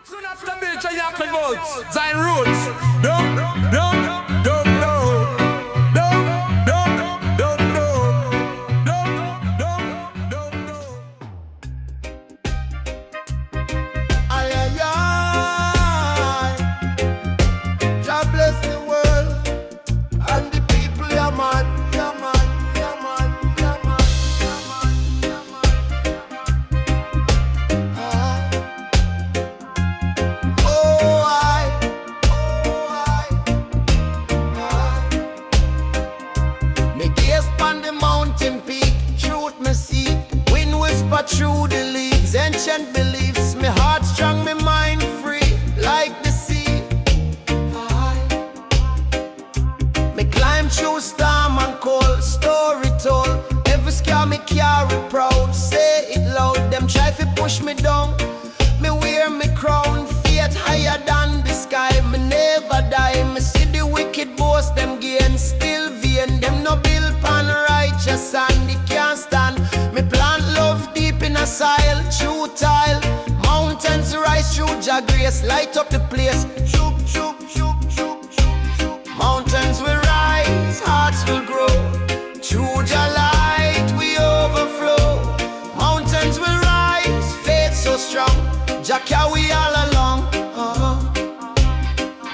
Soon after Bill Chayak votes, Zion Roots. Don't know. Ay, ay, ay. Jah bless the world and the people, yeah man, yeah man, yeah man, yeah man, yeah man, yeah man. Oh, me gaze on the mountain peak, truth me see, wind whisper through the leaves, ancient beliefs, me heart strong, me mind free, like the sea. Me climb through storm and cold, story told, every scar me carry proud, say it loud, them try to push me down, me wear me crown, faith higher than the sky, me never die, me see the wicked boast, them gain, still vain, them no build pan righteous and they can't stand, me plant love deep in a soil, true tile, mountains rise through Jah grace, light up the place, shoop, shoop, shoop, shoop, shoop, shoop. Mountains will rise, hearts will grow, through Jah light we overflow, mountains will rise, faith so strong, Jah carry all along.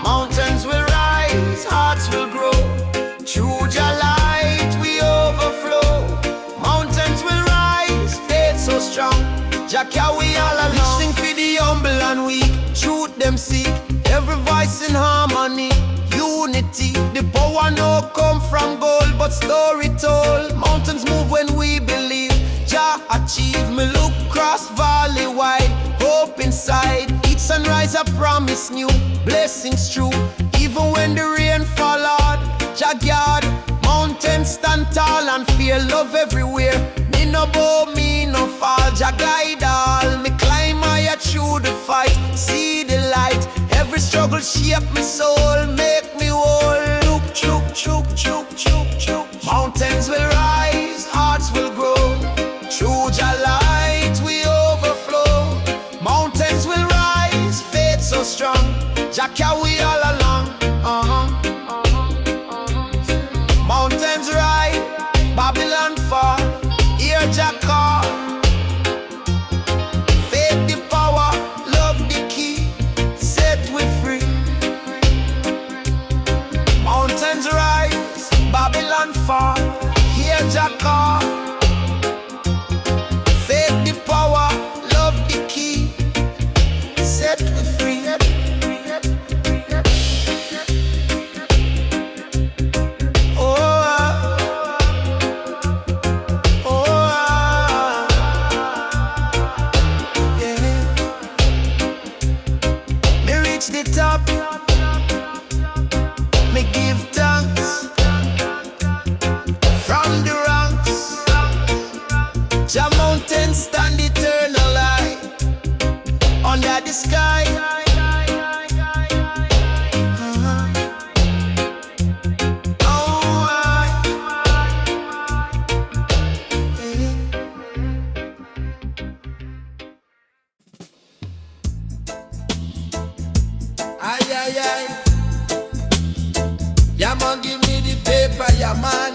Mountains will rise, hearts will grow, through Jah light we overflow, mountains will rise, faith so strong, Jah carry all along. Sing for the humble and weak, truth them seek, every voice in harmony, unity, the power no come from gold but story told, mountains move when we believe, Jah achieve, me look cross valley wide, hope inside, each sunrise a promise new, blessings true, even when the rain fall hard, Jah guard, mountains stand tall and fear love everywhere, me no bow, me no fall, Jah guide all, me climb higher through the fight, see the light, every struggle shape me soul, make me whole, look, chook, chook, chook, chook, chook, mountains will rise, hearts will grow, through Jah light we overflow, mountains will rise, faith so strong, Jah carry all along. Mountains rise, Babylon fall, hear Jah call, faith the power, love the key, set we free. Mountains rise, Babylon fall, hear Jah call, faith the power, love the key, set we free. The top, me give thanks from the ranks. Jah mountain stand eternal light under the sky. Ay, ay, ay. Yeah, man, give me the paper, yeah, man.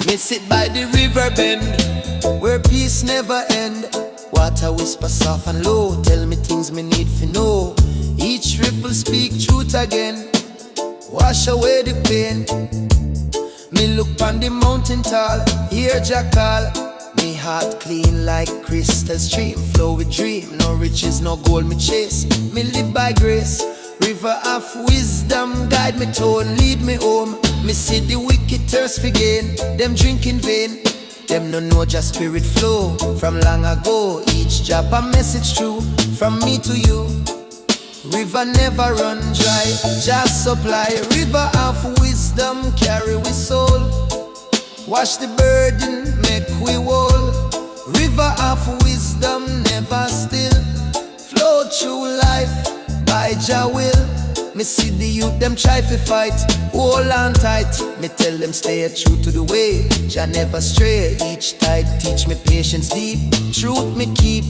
Me sit by the river bend, where peace never end. Water whisper soft and low, tell me things me need to know. Each ripple speak truth again, wash away the pain. Me look on the mountain tall, hear Jah call. Me heart clean like crystal stream, flow with dream. No riches, no gold me chase. Me live by grace, river of wisdom guide me tone, lead me home. Me see the wicked thirst for gain, them drink in vain. Them no know Jah spirit flow from long ago. Each drop a message true from me to you. River never run dry, Jah supply. River of wisdom carry we soul, wash the burden, make we whole. River of wisdom Jah will. Me see the youth them try to fight, hold on tight. Me tell them stay true to the way, Jah never stray. Each tide teach me patience deep, truth me keep.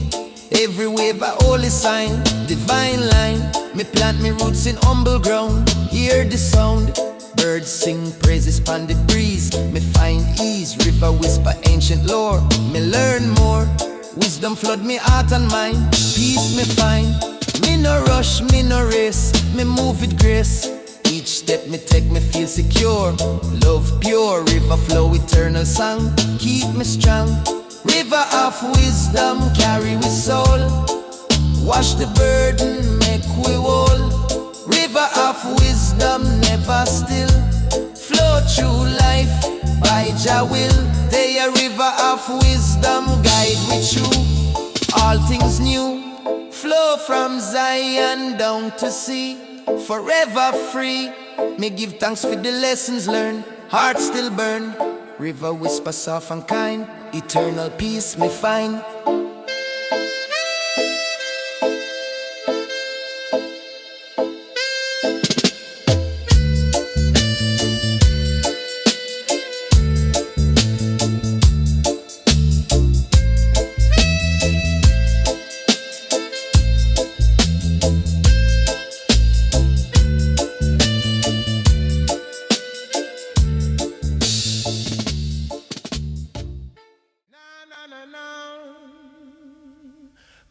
Every wave a holy sign, divine line. Me plant me roots in humble ground, hear the sound. Birds sing praises pon the breeze, me find ease. River whisper ancient lore, me learn more. Wisdom flood me heart and mind, peace me find. Me no rush, me no race, me move with grace. Each step me take me feel secure. Love pure, river flow eternal song, keep me strong. River of wisdom carry we soul, wash the burden make we whole. River of wisdom never still, flow through life by Jah will. They a river of wisdom guide we through all things new. Flow from Zion down to sea, forever free. Me give thanks for the lessons learned, heart still burn. River whisper soft and kind, eternal peace me find.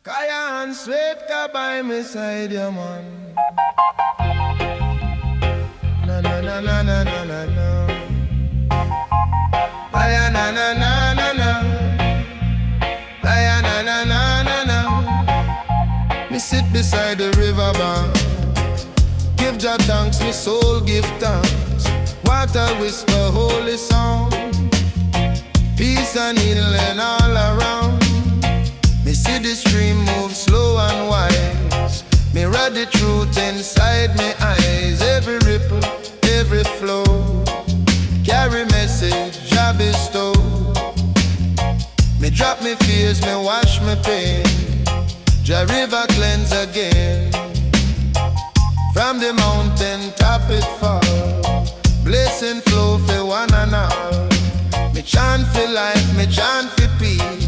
Kaya and sweet ka by my side, yeah man. Na na na na na na na na. Kaya na na na na na. Kaya na na na na na. Me sit beside the river bank, give Jah thanks, me soul give thanks. Water whisper holy song, peace and healing all around. Me see the stream move slow and wise. Me read the truth inside me eyes. Every ripple, every flow, carry message Jah bestow. Me drop me fears, me wash me pain. Jah river cleanse again. From the mountain top it fall, blessing flow for one and all. Me chant for life, me chant for peace.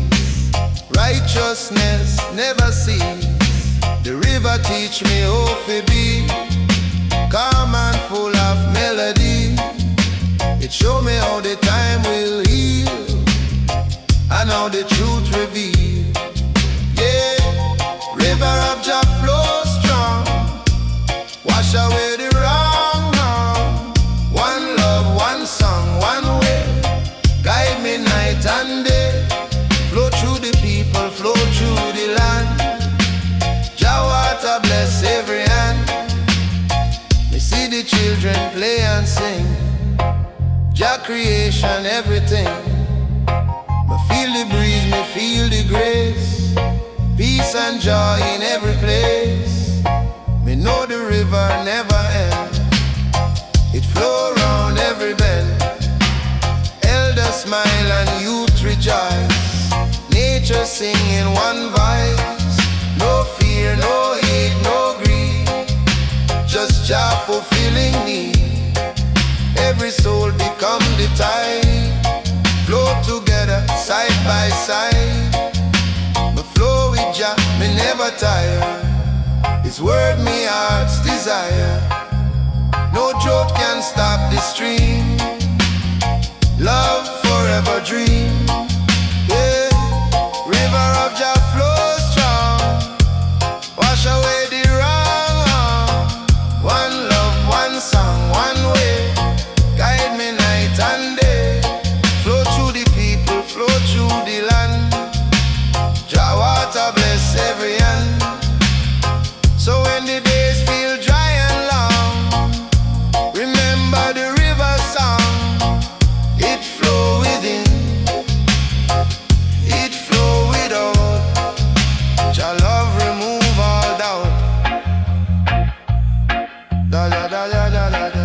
Righteousness never cease. The river teach me how to be calm and full of melody. It show me how the time will heal and how the truth reveal. Yeah, river of Jah flow strong, wash away the wrong now. One love, one song, one way, guide me night and day. Flow through the people, flow through the land. Jah water bless every hand. Me see the children play and sing, Jah creation everything. Me feel the breeze, me feel the grace, peace and joy in every place. Me know the river never ends, it flow around every bend. Elders smile and youth rejoice, nature sing in one voice. No fear, no hate, no greed, just Jah fulfilling need. Every soul become the tide, flow together side by side. Me flow with Jah, me never tire. His word me heart's desire. No drought can stop the stream, love forever dream. Yeah, river of Jah flow strong, wash away the wrong. One love, one song, one way, guide me night and day. Flow through the people, flow through the land. Jah water bless every hand. So when the days feel dry and long, remember the river song. It flow within, it flow without. Jah love remove all doubt. Da da da da da da da.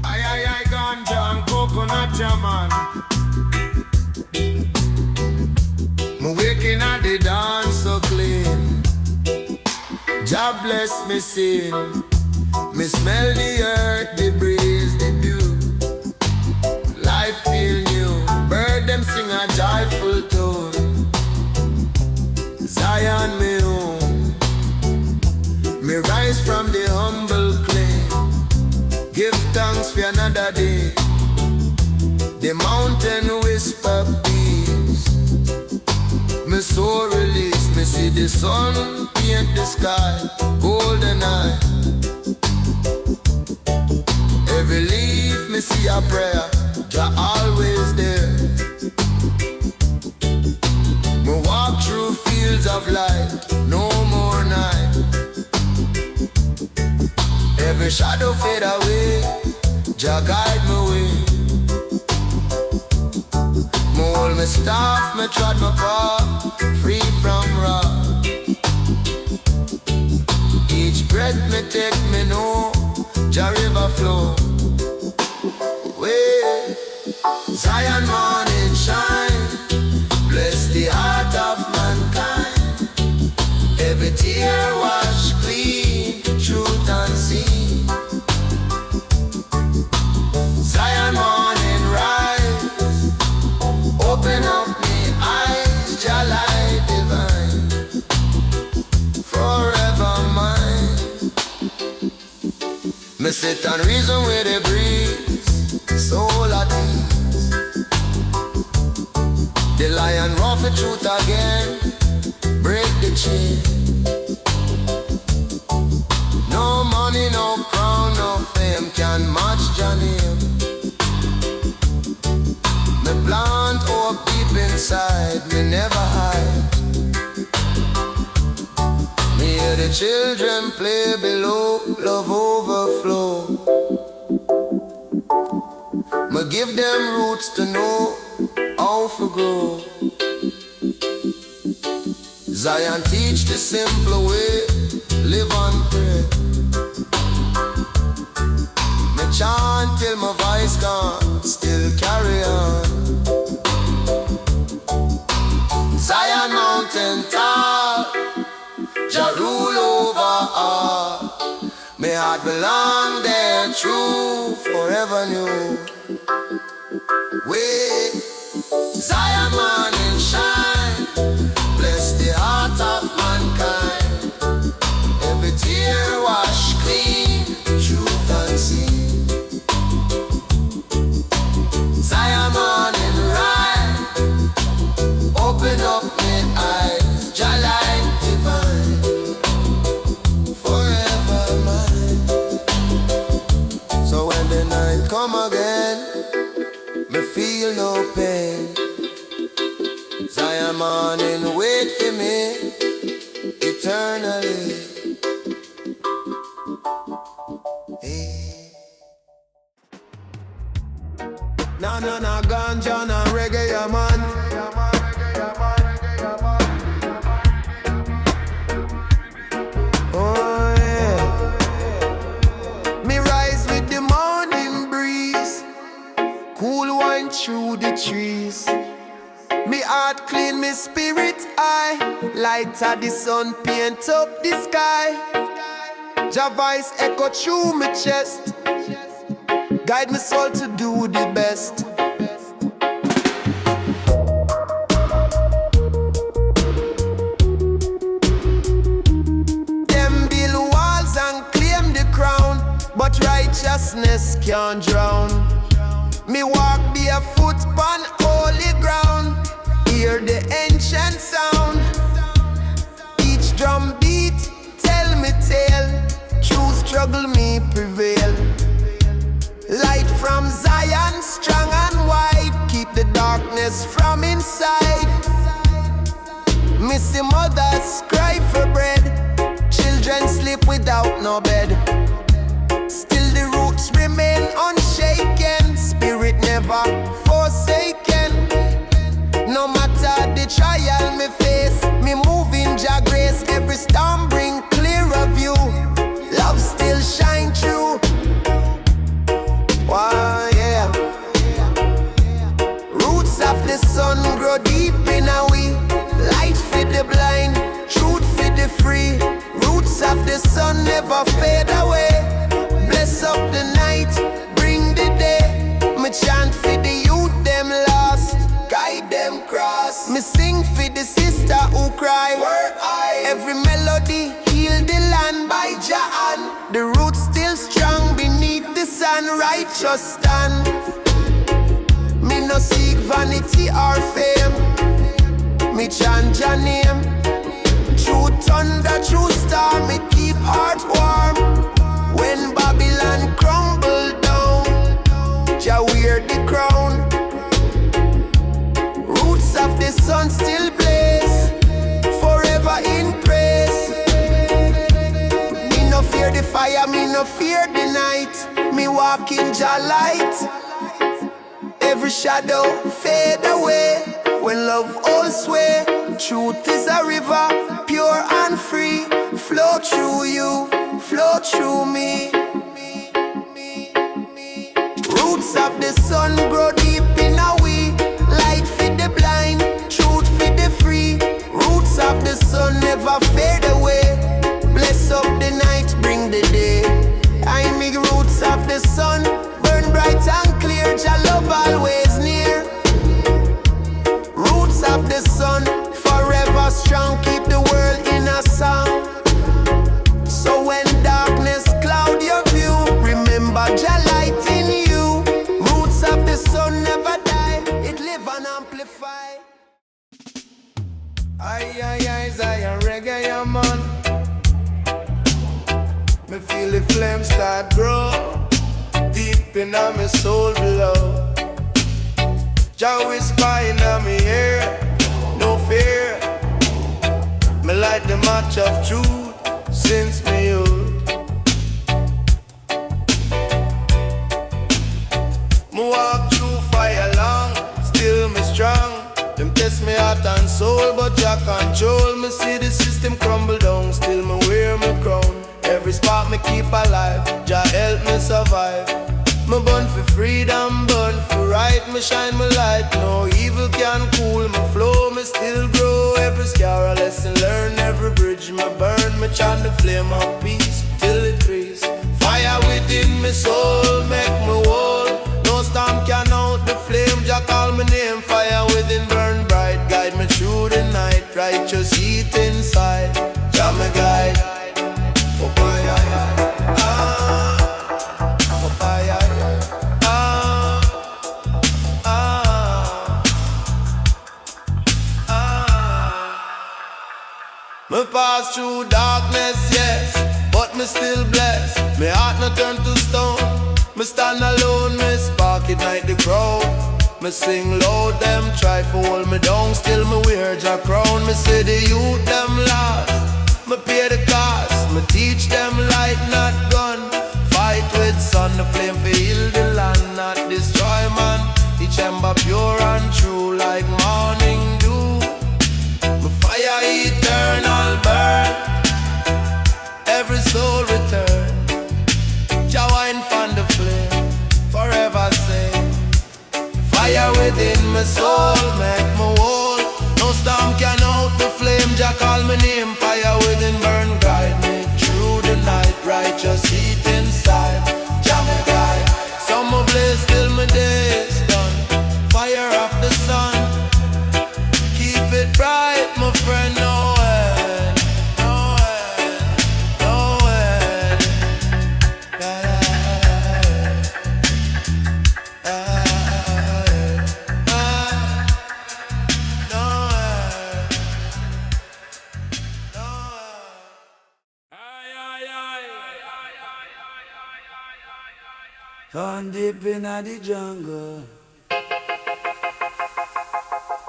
Ay ay ay, ganja and coconut, yeah man. Me waking me sing. Me smell the earth, the breeze, the dew. Life feel new. Bird them sing a joyful tune. Zion me home. Me rise from the humble clay. Give thanks for another day. The mountain whisper peace. Me soul release. Me see the sun paint the sky golden eye. Every leaf me see a prayer, Jah always there. Me walk through fields of light, no more night. Every shadow fade away, Jah guide me way. Me hold me staff, me trod my path, free from wrath. Each breath me take, me know Jah river flow. Way Zion morning shine, bless the heart of mankind. Every tear wash clean, truth unseen. Zion morning rise, open up me eyes, Jah light divine, forever mine. Me sit and reason with the breeze, soul at ease. The lion roar for truth again, break the chain. No money, no crown, no fame can match Jah name. Me plant hope deep inside, me never hide. Me hear the children play below, love overflow. Me give them roots to know how to grow. Zion teach the simple way, live and pray. Me chant till my voice gone, still carry on. Zion mountain top, Jah rule over all. Me heart belong there, true, forever new. Wait, Zion morning shine, bless the heart of mankind. Every tear wash clean, truth unseen. Zion morning rise, open up my eyes, Jah light divine, forever mine. So when the night come again, me feel no pain. Zion morning wait for me eternally. Hey. Na na na ganja na reggae ya man. Oh yeah. Me rise with the morning breeze, cool wine through the trees. Me heart clean, me spirit high, light of the sun paint up the sky. Jah voice echo through my chest, guide my soul to do the best. Them build walls and claim the crown, but righteousness can't drown. Me walk barefoot on holy ground, hear the ancient sound. Each drum beat tell me tale, true struggle me prevail. Light from Zion, strong and wide, keep the darkness from inside. Missy mothers cry for bread, children sleep without no bed. Still the roots remain unshaken, spirit never forsaken. No matter the trial me face, me move in Jah grace. Every storm bring clearer view, love still shine through. Wow, yeah. Roots of the sun grow deep in a we, light for the blind, truth for the free. Roots of the sun never fade away. Bless up the night, bring the day. Me chant for the youth them lost, guide them cross. Me sing for the sister who cry. Every melody heal the land by Jah. The roots still strong beneath the sun, righteous stand. Me no seek vanity or fame. Me chant Jah name. True thunder, true storm, me keep heart warm. When Babylon crumble down, Jah wear the crown. Roots of the sun still blaze, forever in praise. Me no fear the fire, me no fear the night. Me walk in Jah light. Every shadow fade away when love all sway. Truth is a river, pure and free. Flow through you, flow through me. Roots of the sun grow deep in a we. Light for the blind, truth for the free. Roots of the sun never fade away. Bless up the night, bring the day. I make roots of the sun burn bright and clear. Jah love always near. Roots of the sun forever strong, keep the world in a song. So when darkness cloud your view, remember Jah light in you. Roots of the sun never die, it live and amplify. Aye, aye, aye, Zion reggae, yeah, man. Me feel the flame start grow deep in my soul below. Jah whisper in my ear, no fear. Me light the match of truth since me youth. Me walk through fire long, still me strong. Them test me heart and soul, but Jah control. Me see the system crumble down, still me wear my crown. Every spark me keep alive, Jah help me survive. Me burn for freedom, burn for right. Me shine my light, no evil can cool my flow. Me still grow, every scar a lesson learn. Every bridge me burn, me chant the flame of peace till it freeze. Fire within me soul, make me whole. No storm can out the flame, Jah call my name. Fire within burn bright, guide me through the night. Righteous heat inside, Jah me guide. Oh, boy, me pass through darkness, yes, but me still blessed. Me heart no turn to stone. Me stand alone, me spark ignite the crowd. Me sing loud, them try to hold me down. Still me wear Jah crown. Me say the youth them lost, me pay the cost. Me teach them light, not gun. Fight with sun, the flame for heal the land, not destroy man. Each ember pure and true like morning dew. My fire eternal burn, every soul return. Jah wine from the flame, forever sing. Fire within my soul, make me whole. No storm can out the flame, Jah call my name. Fire within burn, guide me through the night. Righteous heat inside, Jah me guide. Summer blaze till my day is done. Fire of the sun, keep it bright, my friend. No end, no end, no end. Gone deep in the jungle.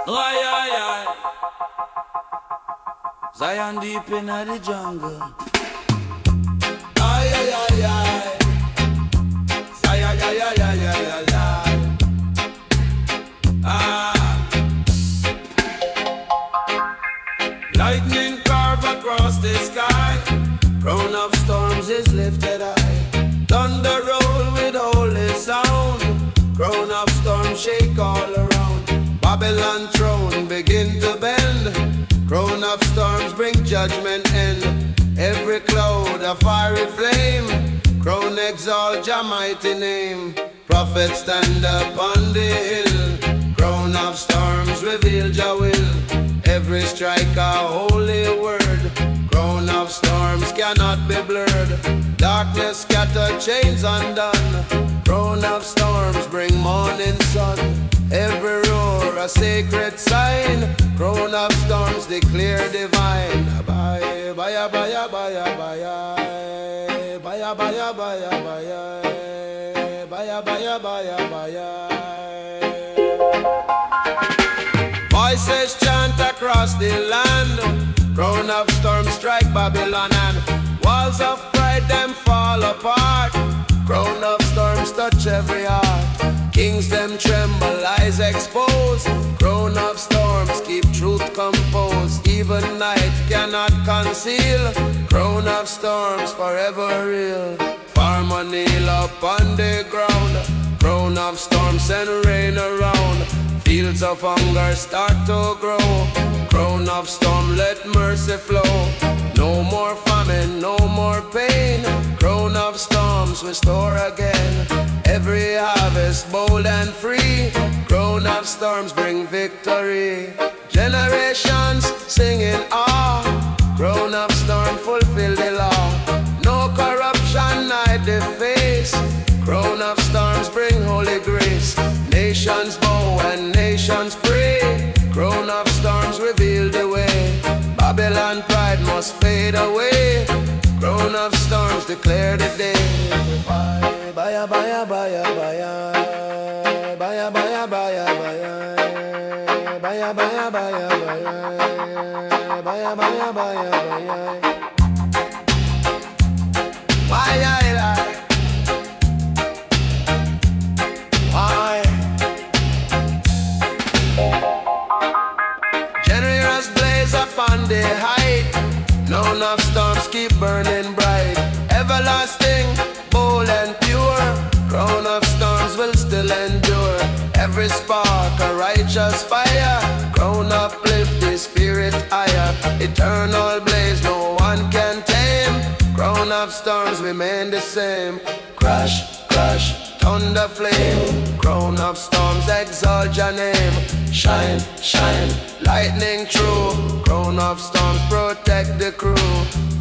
Aye, aye, aye. Zion deep in the jungle. Aye, aye, aye, aye. Aye, aye, aye, aye, aye, aye. Ah. Lightning carve across the sky. Crown of storms is lifted high. Thunder roll with holy sound. Crown of storms shake all around. Babylon throne begin to bend. Crown of storms bring judgment end. Every cloud exalt Jah mighty name. Prophets stand up on the hill. Crown of storms reveal Jah will. Every strike a holy word. Crown of storms cannot be blurred. Darkness scatter, chains undone. Crown of storms bring morning sun. Every roar a sacred sign. Crown of storms declare divine. Baya baya baya baya baya baya baya baya baya baya baya baya baya. Voices chant across the land. Crown of storms strike Babylon and walls of pride them fall apart. Crown of storms touch every heart. Kings them tremble, eyes exposed. Crown of storms keep truth composed. Even night cannot conceal. Crown of storms forever real. Farmer kneel up on the ground. Crown of storms send rain around. Fields of hunger start to grow. Crown of storm let mercy flow. No more famine, no more pain. Crown of storms restore again. Every harvest bold and free. Crown of storms bring victory. Generations singing ah. Crown of storm fulfill the law. No corruption hide the face. Crown of storms bring holy grace. Nations bow and nations pray. Crown of storms reveal the way. Babylon pride must fade away. Crown of storms declare the day. Baya baya baya baya baya baya baya baya baya baya baya baya baya baya baya. Generous blaze upon the height. None of storms keep burning bright. Everlasting, bold and pure. Crown of storms will still endure. Every spark a righteous fire. Crown uplift the spirit higher. Eternal blaze no one can tame. Crown of storms remain the same. Crash, crash, thunder flame. Crown of storms exalt your name. Shine, shine, lightning true. Crown of storms protect the crew.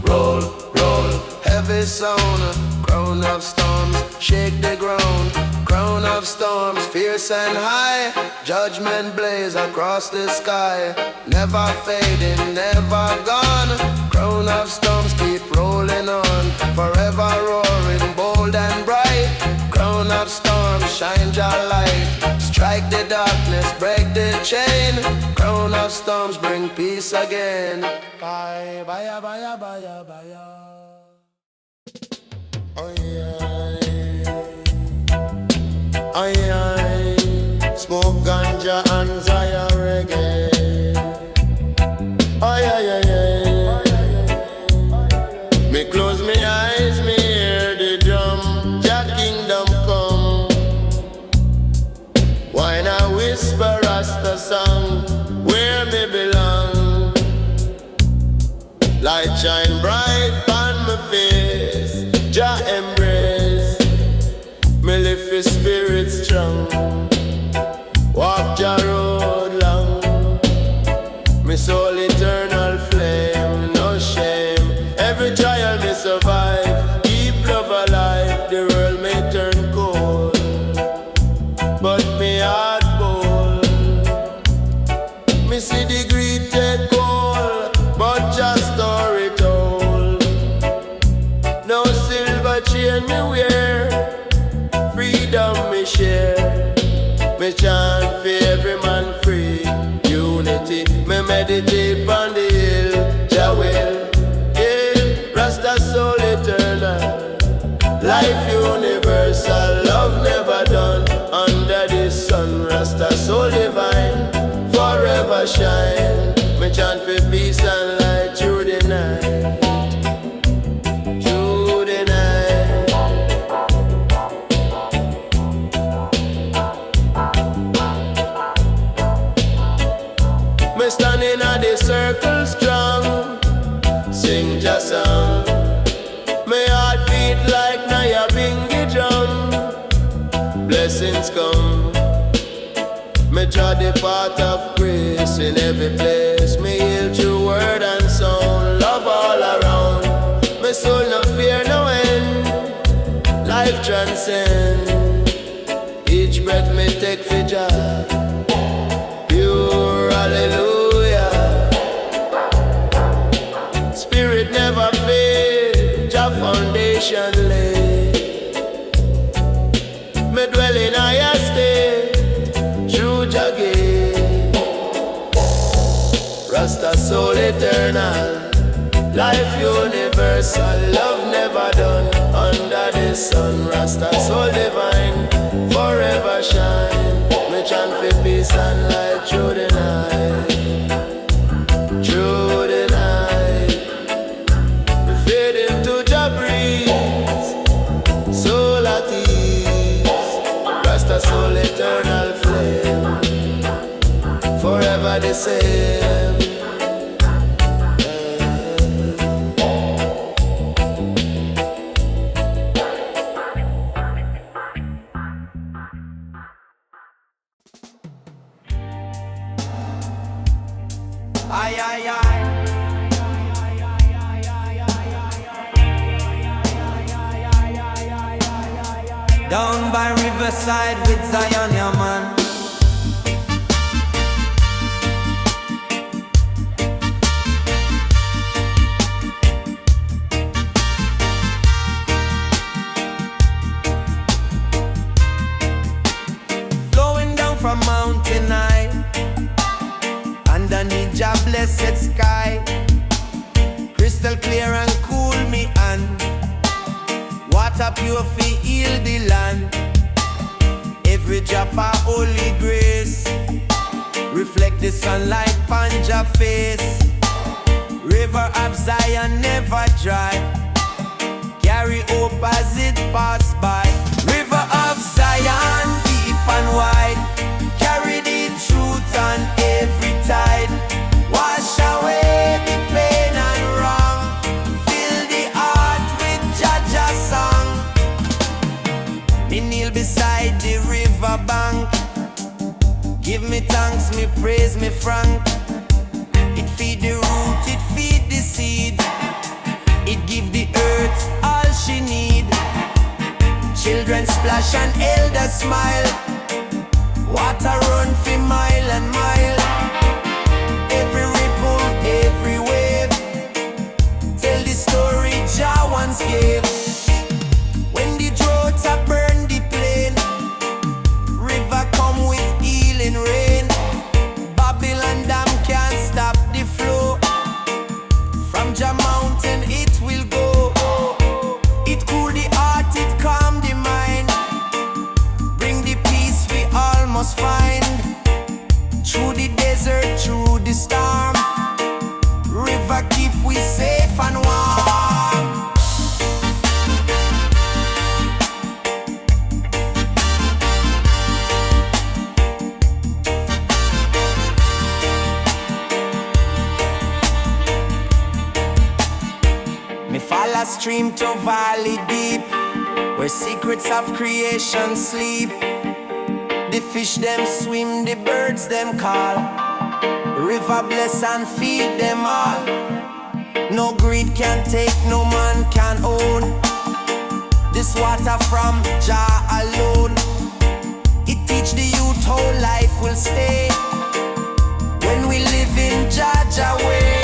Roll, roll, heavy sound. Crown of storms shake the ground. Crown of storms fierce and high. Judgment blaze across the sky. Never fading, never gone. Crown of storms keep rolling on. Forever roaring, bold and bright. Crown of storms shine your light. Strike the darkness, break the chain. Crown of storms bring peace again. Bye, bye, bye, bye, bye. Oh yeah, oh yeah. Smoke ganja and Zaya reggae. Oh yeah, yeah, yeah. Me close me eyes, me hear the drum. Jah kingdom come. Why not whisper Rasta song where me belong? Light shine bright on my face. Jah embrace me, lift his spirit strong. Walk Jah road long. Me soul eternal flame, no shame. Every trial me survive. Keep love alive. The world may turn cold, but me heart bold. Me see the greeted goal, but just story told. No silver chain me wear, freedom me share. Me chant for every man free. Unity, me meditate on the hill. Jah will, yeah, Rasta soul eternal. Life universal, love never done. Under the sun, Rasta soul divine. Forever shine. Me chant for peace and light through the night. Through the night. Me standing at the circle strong. Sing Jah song. Me heart beat like Naya Bingy. Me trod the path of grace in every place. Me heal through word and sound, love all around. Me soul no fear no end, life transcend. Each breath me take for Jah, pure hallelujah. Spirit never fail, Jah foundation lay. Me dwell in higher state, through Jah gate. Rasta soul eternal, life universal, love never done under the sun. Rasta soul divine, forever shine. Me chant for peace and light through the night, through the night. Me fade into Jah breeze, soul at ease. Rasta soul eternal flame, forever the same. Aye, aye, aye. Down by riverside with Zion, yeah man. Flowing down from mountain high, underneath Jah blessed sky, crystal clear and cool me and water pure fi heal the land. Every drop of holy grace reflect the sunlight on Jah face. River of Zion never dry, carry hope as it pass by. River of Zion deep and wide, carry the truth on every tide. Wash away the pain and wrong, fill the heart with Jah song. Me kneel beside the river bank, give me thanks, me praise, me frank. It feed the root, it feed the seed, it give the earth all she need. Children splash and elders smile, water run for mile and mile. Every ripple, every wave, tell the story Jah once gave. When the drought burn the plain, river come with healing rain. Babylon dam can't stop the flow, from Jah mountain it will go. It cool the heart, it calm the mind, bring the peace we all must find. Through the desert, through the storm, river keep we safe and warm. Me follow stream to valley deep, where secrets of creation sleep. The fish them swim, the birds them call, river bless and feed them all. No greed can take, no man can own this water from Jah alone. It teach the youth how life will stay when we live in Jah way.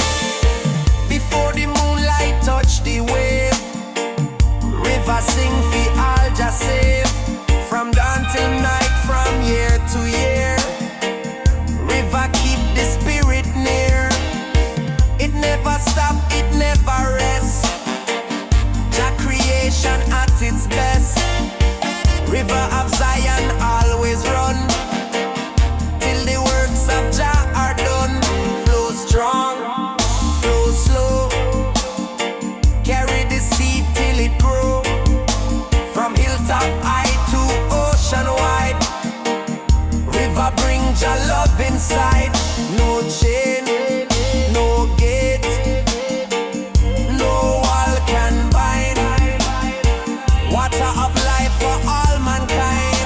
Before the moonlight touch the wave, river sing fi all Jah save. From dawn till night, from year to year, river keep the spirit near. It never stop, it never rest. Jah creation at its best. River of Zion always run till the works of Jah are done. Flow strong, flow slow, carry the seed till it grow. From hilltop high to ocean wide, river bring Jah love inside. No chain, no gate, no wall can bind. Water of life for all mankind.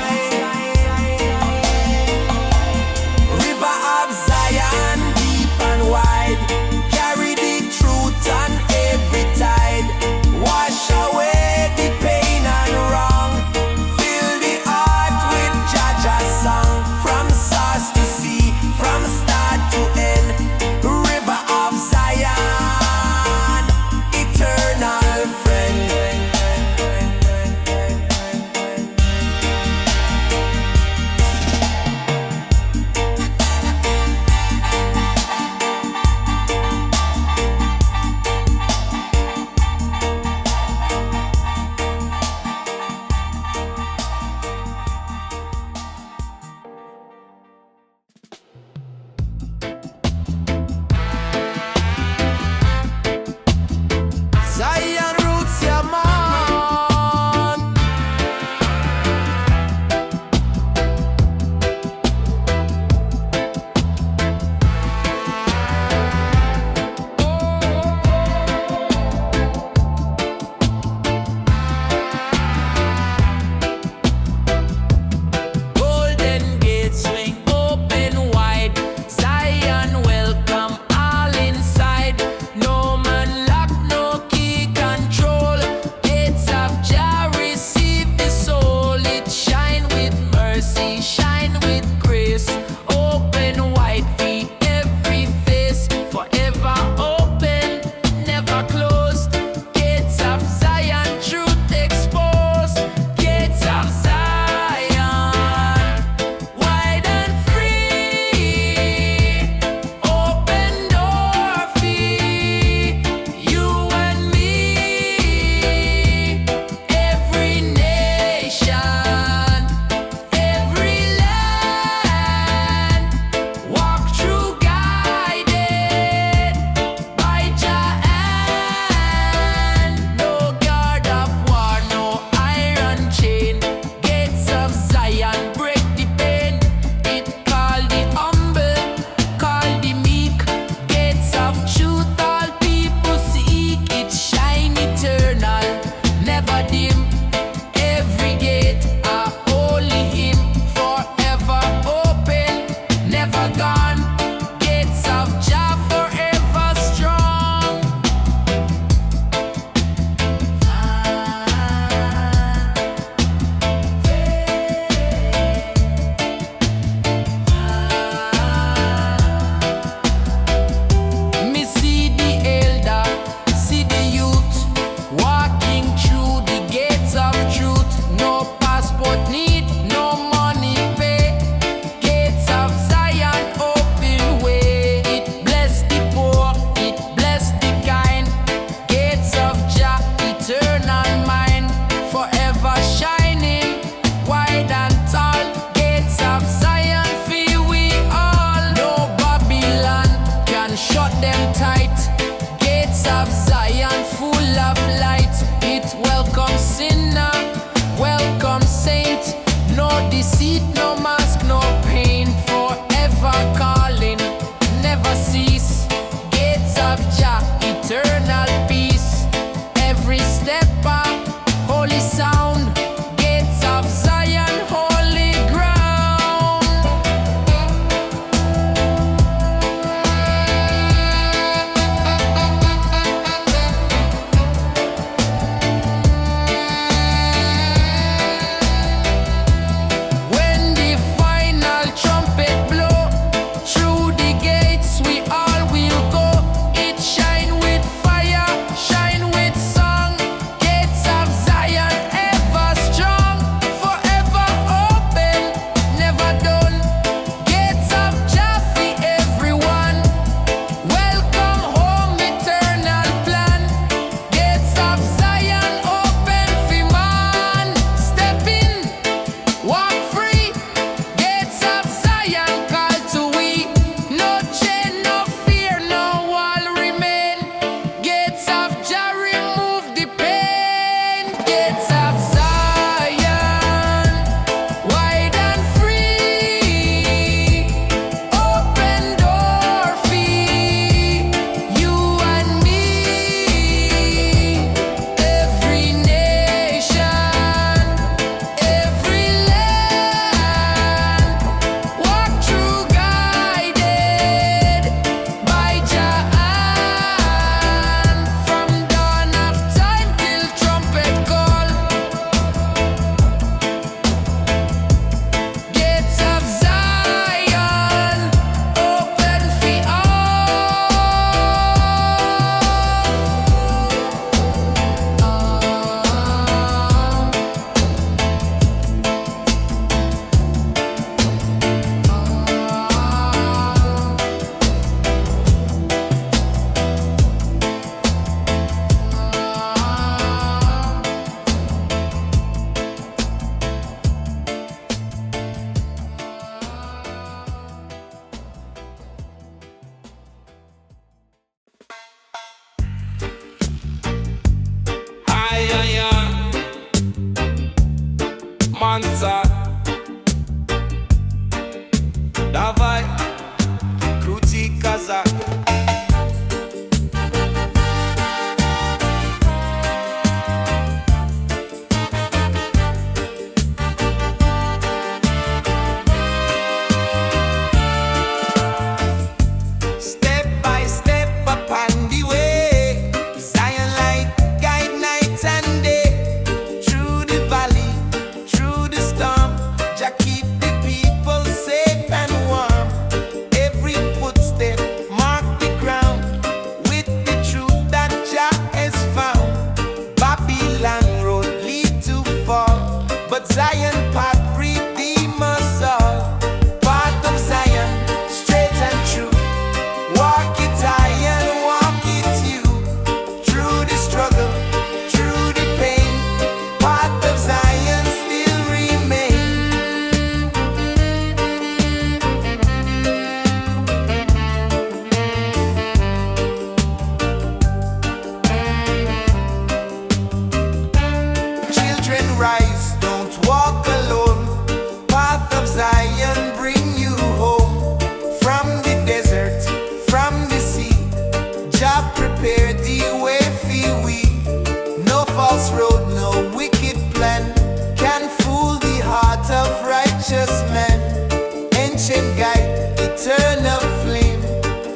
eternal flame,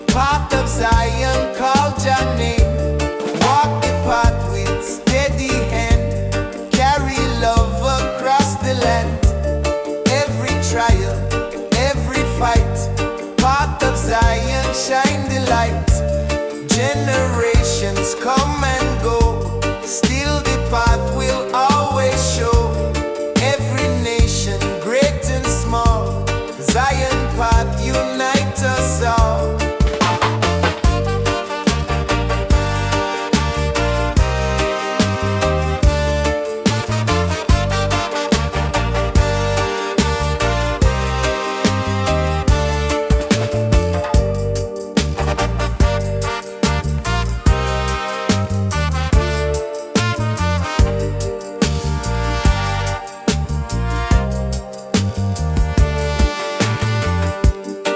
path of Zion, call Jah name. Walk the path with steady hand, carry love across the land. Every trial, every fight, path of Zion, shine the light. Generations come and go, still the path will always show. Every nation, great and small, Zion path unite us all.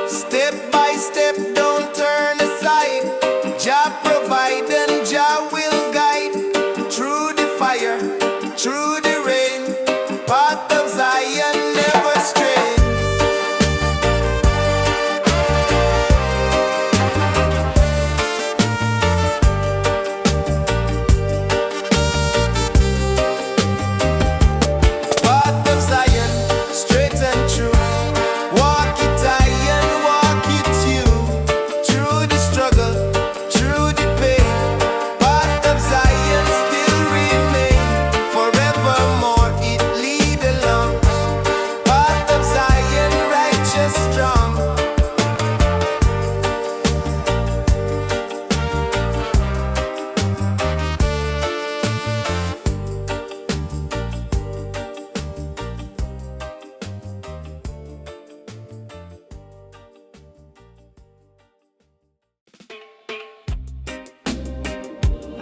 Step by step, don't turn aside. Jah provide and Jah will guide. Through the fire, through the rain, path of Zion never stray. Path of Zion, straight and true. Walk it iron, walk it you. Through the struggle, through the pain, path of Zion still remain. Forevermore it lead along. Path of Zion, righteous strong.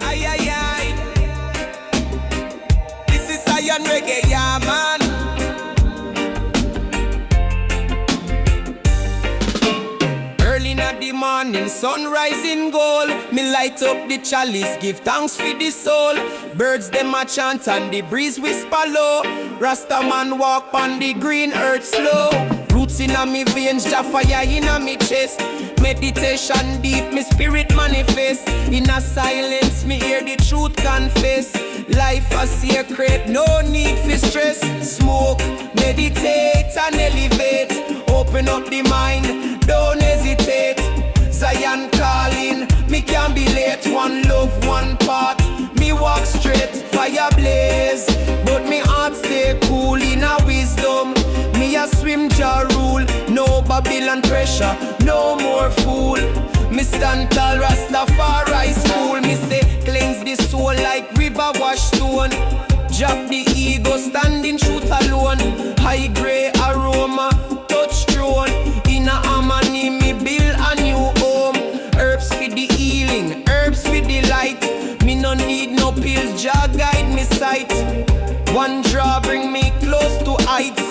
Ay, ay, ay. This is Zion Reggae, yeah, man. Early in the morning, sunrise in gold. Me light up the chalice, give thanks for the soul. Birds them a chant and the breeze whisper low. Rasta man walk on the green earth slow. Roots in a me veins, Jah fire in a me chest. Meditation deep, me spirit manifest. In a silence, me hear the truth confess. Life a secret, no need for stress. Smoke, meditate and elevate. Open up the mind, don't hesitate. Zion calling, me can't be late. One love, one path, me walk straight. Fire blaze, but me heart stay cool in a wisdom. Me a swim Jah rule, no Babylon pressure, no more fool. Me stand tall, Rastafari school. Me say cleanse the soul like river wash stone. Drop the ego, standing truth alone. High grade aroma, touch throne. In a harmony, me build a new home. Herbs for the healing, herbs for the light. Me no need no pills, Jah guide me sight. One draw bring me close to heights.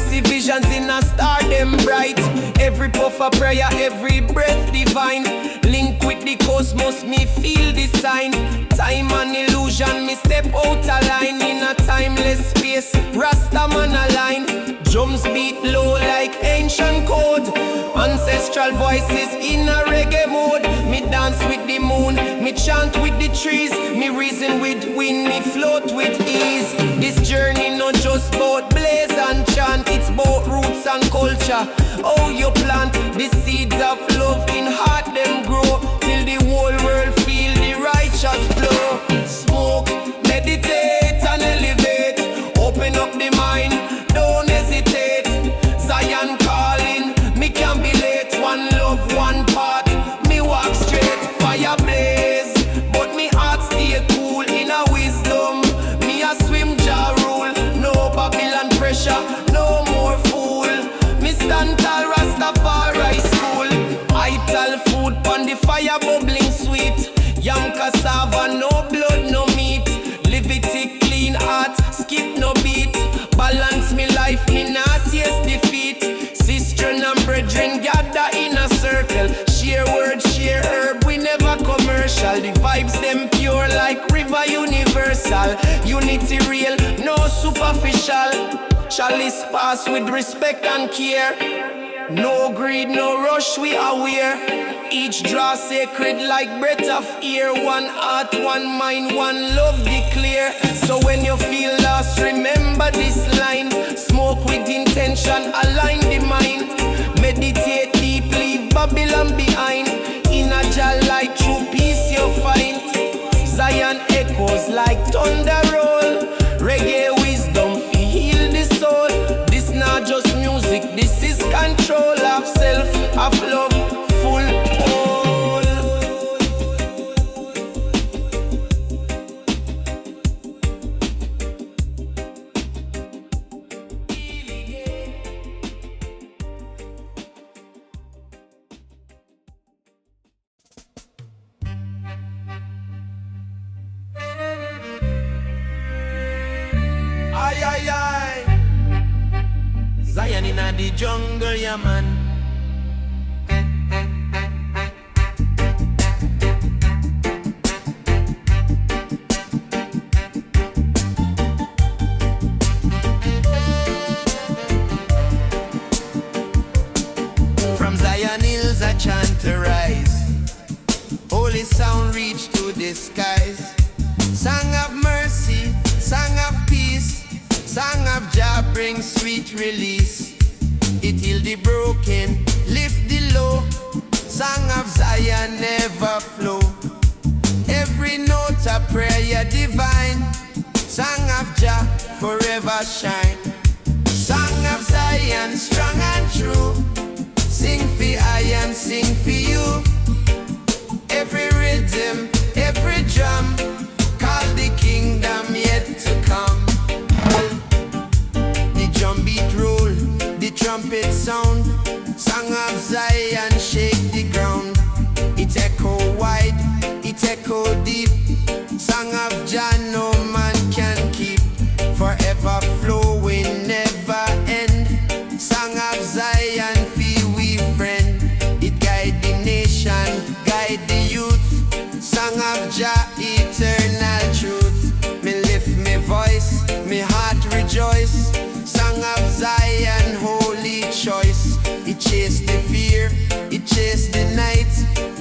See visions in a star, them bright. Every puff of prayer, every breath divine. Link with the cosmos, me feel the sign. Time and illusion, me step out a line. In a timeless space, Rasta man align. Drums beat low like ancient code. Ancestral voices in a reggae mode. Me dance with the moon, me chant with the trees. Me reason with wind, me float with ease. This journey not just about blaze and chant. It's about roots and culture. Oh, you plant the seeds of love in heart, them grow. Till the whole world feel the righteous flow. Smoke, meditate and elevate. Open up the mind, don't hesitate. Zion calling, me can't be late. One love, one path, me walk straight. Fire blaze, but me heart stay cool in a wisdom. Me a swim Jah rule, no Babylon pressure, no more fool. Me stand tall, Rastafari school. Ital food pon the fire bubbling sweet. Yam cassava, no blood, no meat. Levitic clean heart, skip no beat. Balance me life, me not taste defeat. Sister and brethren gather in a circle. Share word, share herb, we never commercial. The vibes them pure like river universal. Unity real, no superficial. Chalice pass with respect and care. No greed, no rush, we aware. Each draw sacred like breath of air. One heart, one mind, one love declare. So when you feel lost, remember this line. Smoke with intention, align the mind. Meditate deep, leave Babylon behind. In a Jah light, true peace you find. Zion echoes like thunder roll. Reggae wisdom, heal the soul. This not just music, this is control of self, of love, full whole. Aye, aye, aye. Zion in the jungle, yeah man. From Zion hills I chant to rise. Holy sound reach to the skies. Song of mercy, song of peace, song of Jah brings sweet release. It heal the broken, lift the low. Song of Zion never flow. Every note a prayer divine. Song of Jah forever shine. Song of Zion strong and true. Sing for I and sing for you. Every rhythm, every drum, call the kingdom yet to come. The drum beat roll, the trumpet sound. Song of Zion shake the ground. It echo wide, it echo deep. Song of Jah no man can keep. Forever flowing, never end. Song of Zion feel we friend. It guide the nation, guide the youth. Song of Jah eternal truth. Me lift me voice, me heart rejoice. Song of Zion holy choice. It chase the fear, it chase the night.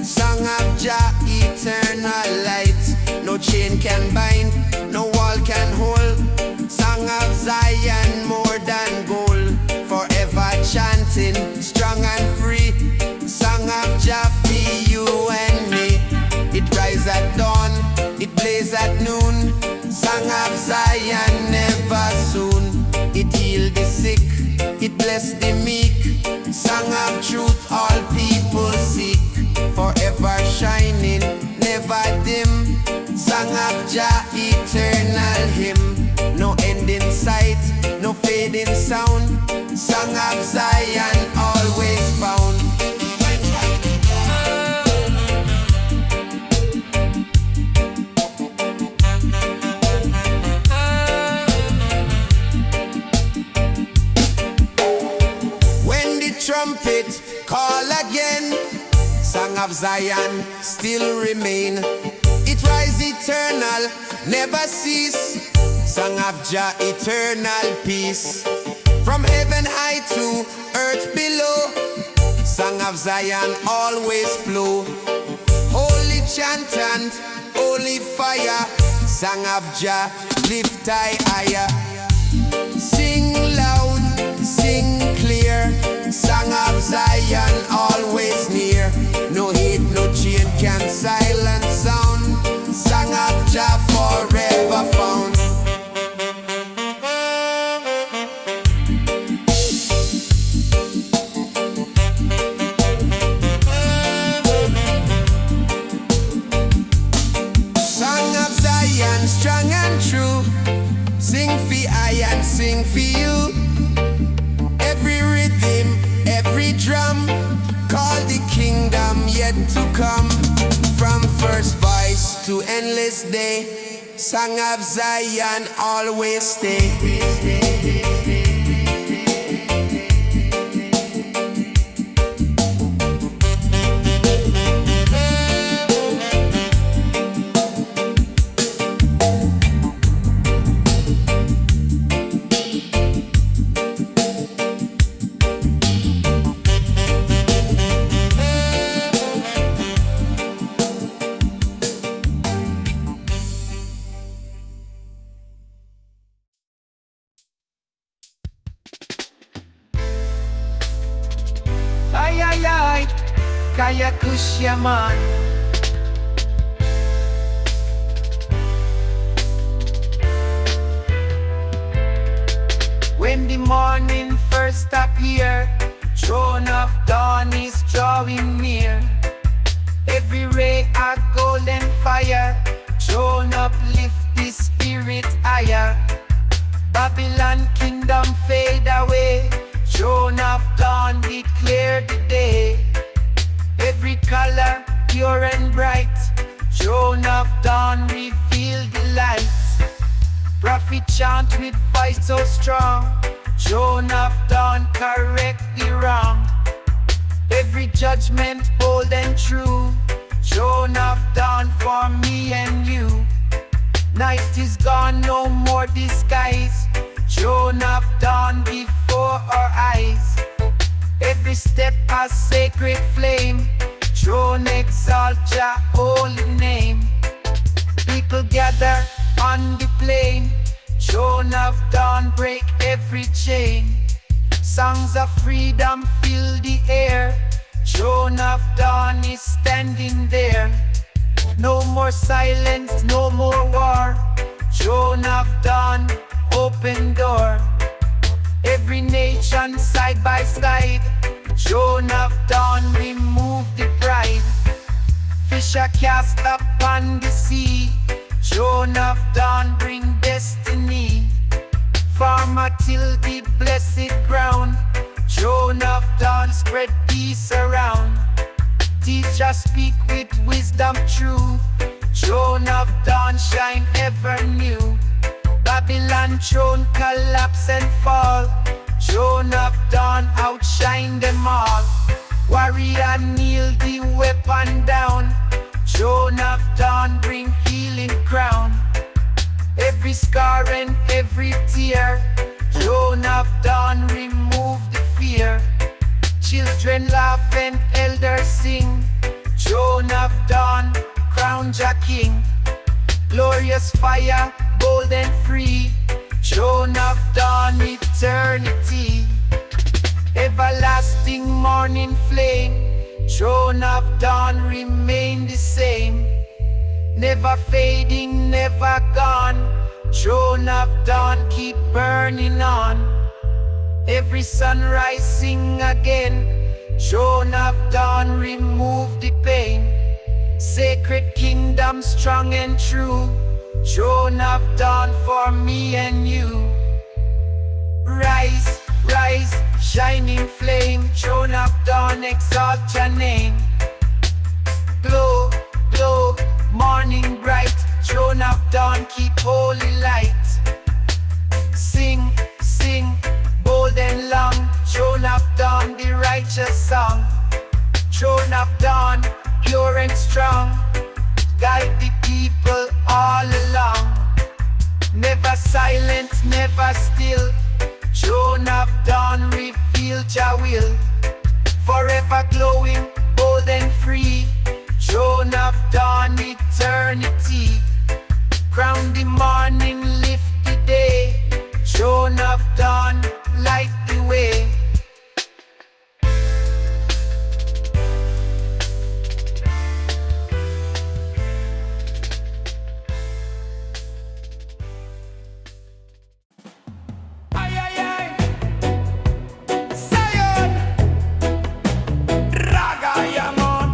Song of Jah eternal light. No chain can bind, no wall can hold. Song of Zion more than gold. Forever chanting, strong and free. Song of Jah for you and me. It rise at dawn, it blaze at noon. Song of Zion never soon. It heal the sick, it bless the meek. Song of truth all people seek. Forever shining, never dim. Song of Jah eternal hymn. No end in sight, no fading sound. Song of Zion always found. Trumpet call again. Song of Zion still remain. It rise eternal, never cease. Song of Jah eternal peace. From heaven high to earth below. Song of Zion always flow. Holy chant and holy fire. Song of Jah lift higher. Sing loud, sing clear. Song of Zion always near. No hate, no chain can silence sound. Song of Jah forever found. Song of Zion strong and true. Sing for I and sing for you. Every rhythm, every drum, call the kingdom yet to come. From first voice to endless day, Song of Zion always stay. Kaya Kush, yeah man. When the morning first appear, throne of dawn is drawing near. Every ray a golden fire, throne uplift the spirit higher. Babylon kingdom fade away, throne of dawn declare the day. Every color pure and bright, throne of dawn reveal the light. Prophet chant with voice so strong, throne of dawn correct the wrong. Every judgment bold and true, throne of dawn for me and you. Night is gone, no more disguise, throne of dawn before our eyes. Every step a sacred flame, throne exalt Jah holy name. People gather on the plain, throne of dawn break every chain. Songs of freedom fill the air, throne of dawn is standing there. No more silence, no more war, throne of dawn, open door. Every nation side by side, throne of dawn remove the pride. Fisher cast upon the sea, throne of dawn bring destiny. Farmer till the blessed ground, throne of dawn spread peace around. Teacher speak with wisdom true, throne of dawn shine ever new. Babylon throne collapse and fall, throne of dawn outshine them all. Warrior kneel the weapon down, throne of dawn bring healing crown. Every scar and every tear, throne of dawn remove the fear. Children laugh and elders sing, throne of dawn crown Jah king. Glorious fire, bold and free, throne of dawn eternity. Everlasting morning flame, throne of dawn remain the same. Never fading, never gone, throne of dawn keep burning on. Every sunrise sing again, throne of dawn remove the pain. Sacred kingdom strong and true, throne of dawn for me and you. Rise, rise, shining flame, throne of dawn exalt your name. Glow, glow, morning bright, throne of dawn keep holy light. Sing, sing, bold and long, throne of dawn the righteous song. Throne of dawn, pure and strong, guide the people all along. Never silent, never still, throne of dawn reveal Jah will. Forever glowing, bold and free, throne of dawn eternity. Crown the morning, lift the day, throne of dawn light the way. Ay, ay, ay. Zion. Raga, yeah, man.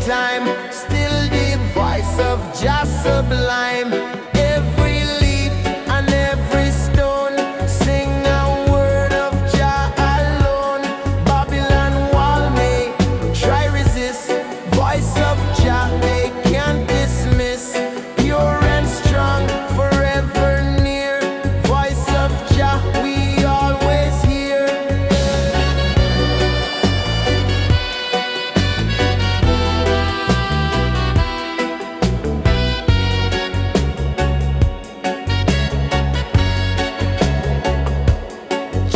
time, still the voice of Jah sublime. Every leaf and every stone sing a word of Jah alone. Babylon wall may try resist, voice of Jah they can't dismiss. Pure and strong, forever near, voice of Jah we always hear.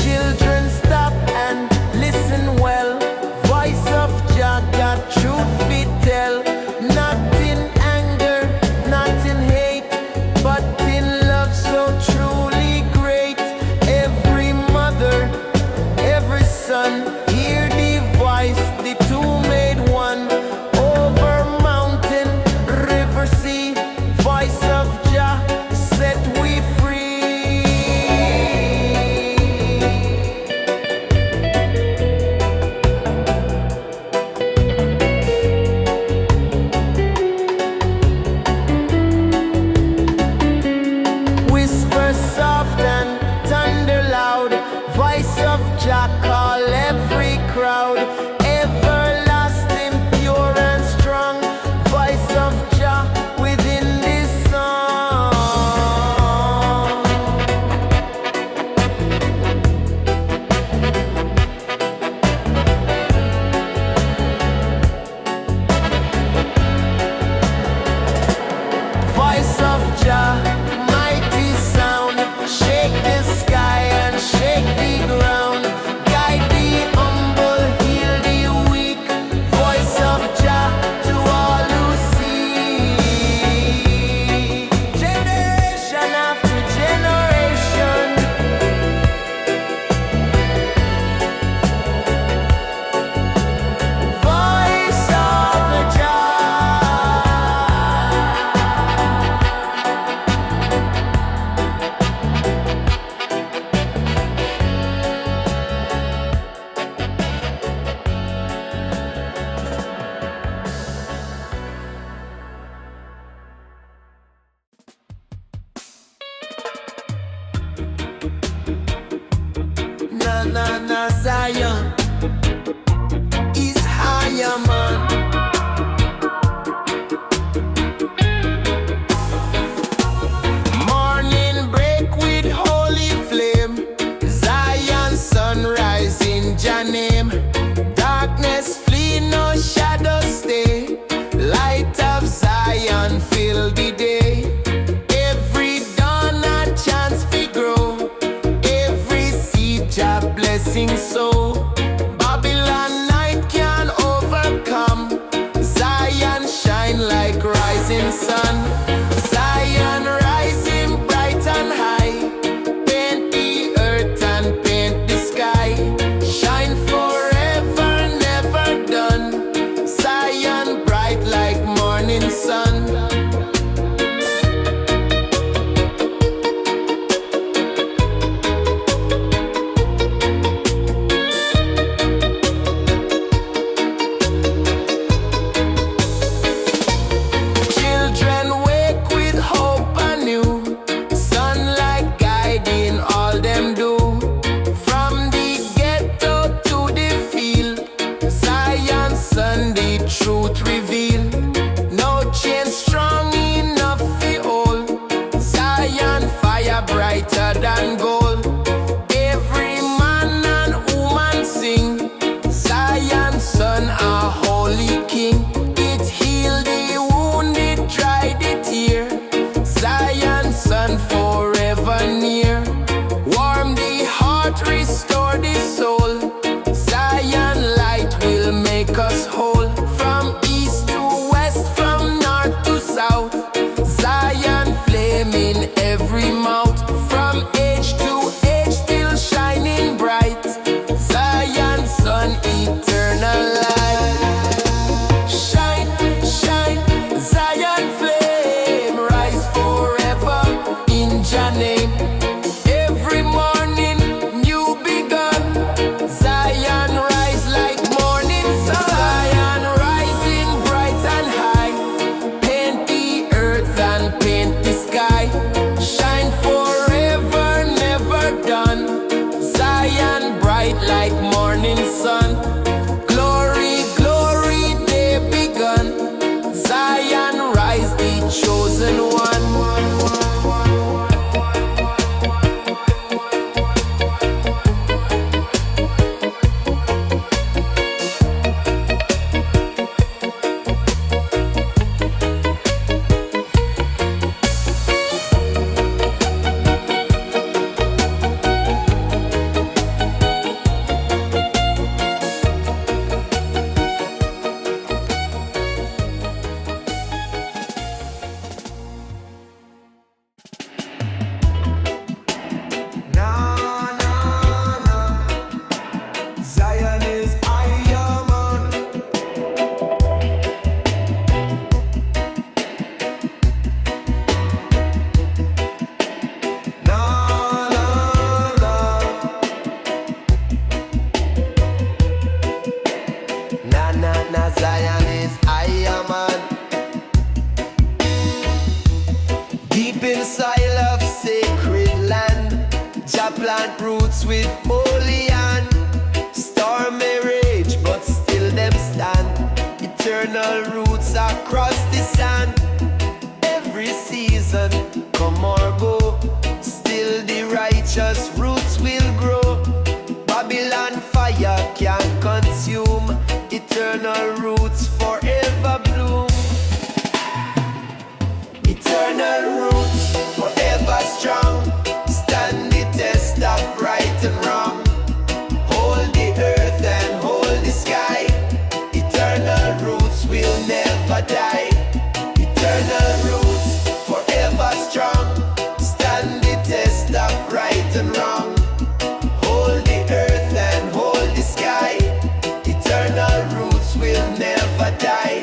Children, stop and listen well. Voice of Jah got truth we tell. Not in anger, not in hate, but in love so truly great. Every mother, every son, hear the voice, the two made one. Over mountain, river, sea, voice of Jah set we free. Whisper soft and thunder loud, voice of Jah call every crowd. Everlasting, pure and strong, voice of Jah within this song. Voice of Jah, mighty sound, shake the sky and shake the ground. Guide the humble, heal the weak. Voice of Jah to all who see. Generation after generation, voice of Jah. Na na na Zion is higher man. Morning break with holy flame, Zion sunrise in Jah name. Darkness flee, no shadow stay, light of Zion fill the day. Every dawn a chance fi grow, every seed Jah blessing sow. Babylon night can overcome, Zion shine like rising sun. Zion rising bright and high, paint the earth and paint the sky. Shine forever, never done, Zion bright like morning sun. Children wake with hope anew, sunlight guiding all them do. From the ghetto to the field, Zion sun the truth reveal. No chain strong enough to hold, Zion fire brighter than gold. Every man and woman sing, Zion son a holy king. It heal the wounded, dry the tear, Zion son forever near. Warm the heart, restore the soul, Zion light will make us whole. From east to west, from north to south, Zion flame in every mouth. From age to age still shining bright, Zion sun eternal light. Shine, shine, Zion flame, rise forever in Jah name. Every morning new begun, Zion rise like morning sun. Zion Now Zion is higher, man. Deep in soil of sacred land, Jah plant roots with holy hand. Storm may rage, but still them stand. Eternal roots across the sand. Every season, come or go, still the righteous roots will grow. Babylon fire can't consume. Eternal roots forever bloom. Eternal roots forever strong. Stand the test of right and wrong. Hold the earth and hold the sky. Eternal roots will never die. Eternal roots forever strong. Stand the test of right and wrong. Hold the earth and hold the sky. Eternal roots will never die.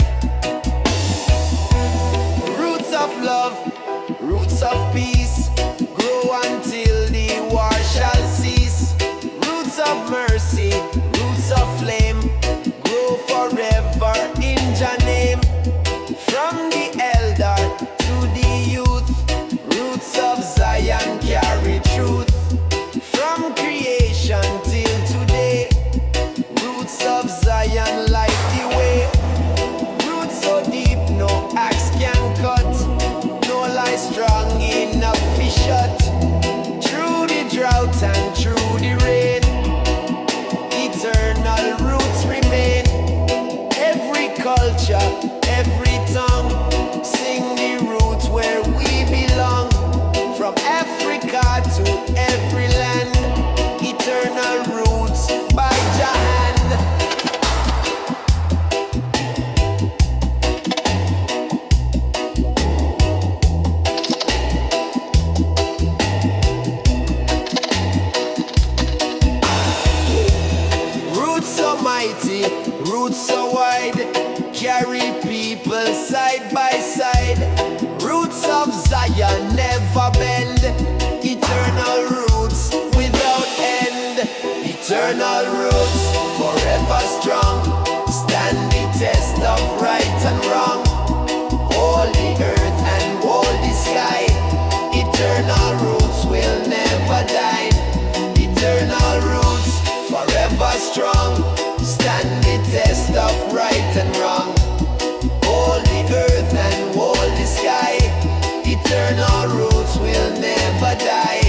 Roots of love, roots of peace, grow until the war shall cease. Roots of mercy, roots of flame, grow forever in Jah name. From the elder to the youth, roots of Zion carry truth. From creation till today, roots of Zion light the way. Roots so deep no axe can cut, no lie strong enough to shut. Through the drought and through the rain, eternal roots remain. Every culture, every tongue, sing the roots where we belong. From Africa to every land, eternal roots by Jah hand. Roots so mighty, roots so wide, carry people side by side. Roots of Zion never bend. Eternal roots without end. Eternal roots forever strong. Stand the test of right and wrong. Hold the earth and hold the sky. Eternal roots will never die. Eternal roots forever strong. Stand the test of right and wrong. Hold the earth and hold the sky. Eternal roots will never die.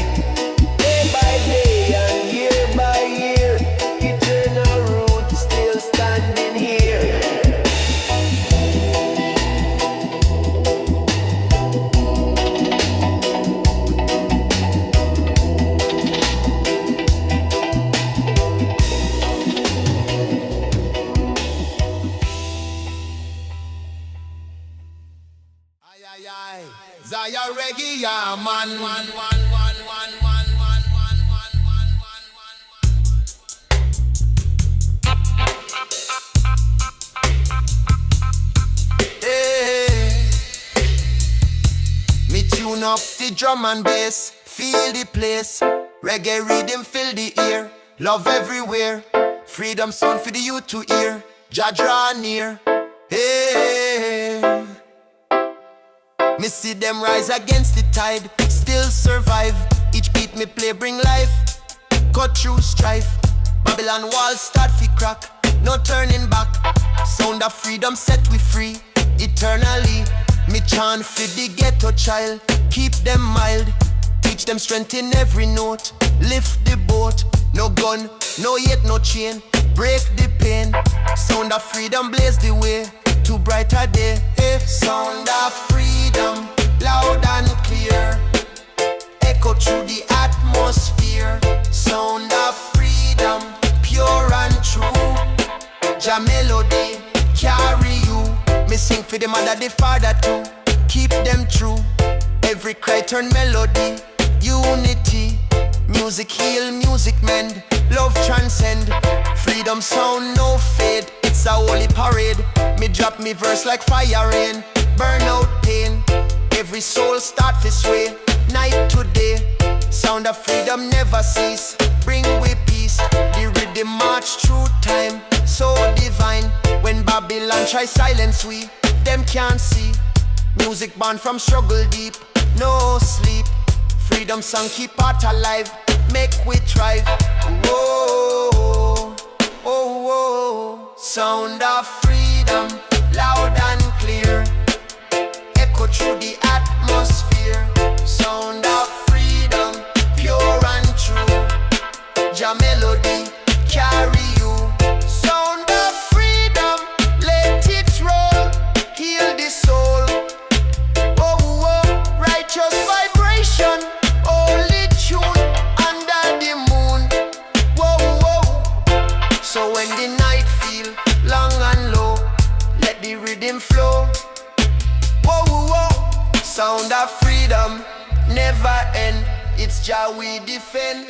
Day by day and year by year, eternal roots still standing here. Zaya Reggae, yeah, man. Hey. Me tune up the drum and bass, feel the place. Reggae rhythm fill the ear, love everywhere. Freedom sound for the youth to hear. Jah draw near. Hey. Me see them rise against the tide, still survive. Each beat me play bring life, cut through strife. Babylon walls start fi crack, no turning back. Sound of freedom set we free, eternally. Me chant for the ghetto child, keep them mild. Teach them strength in every note, lift the boat. No gun, no yet no chain, break the pain. Sound of freedom blaze the way to brighter day. Hey. Sound of freedom, loud and clear, echo through the atmosphere. Sound of freedom, pure and true. Jah melody carry you. Me sing for the mother, the father too. Keep them true. Every cry turn melody, unity. Music heal, music mend, love transcend. Freedom sound no fade, it's a holy parade. Me drop me verse like fire rain, burn out pain. Every soul start this way, night to day. Sound of freedom never cease, bring we peace. The rhythm march through time, so divine. When Babylon try silence we, them can't see. Music born from struggle deep, no sleep. Freedom song keep heart alive, make we thrive. Whoa, oh, whoa. Sound of freedom, loud and clear, echo through the atmosphere. Sound of freedom, pure and true. Jah melody carry you. Sound of freedom, let it roll, heal the soul. Oh, oh, righteous vibration, holy tune under the moon. Whoa, whoa. So when the night feel long and low, let the rhythm flow. Whoa, whoa. Sound of freedom never end. It's Jah we defend.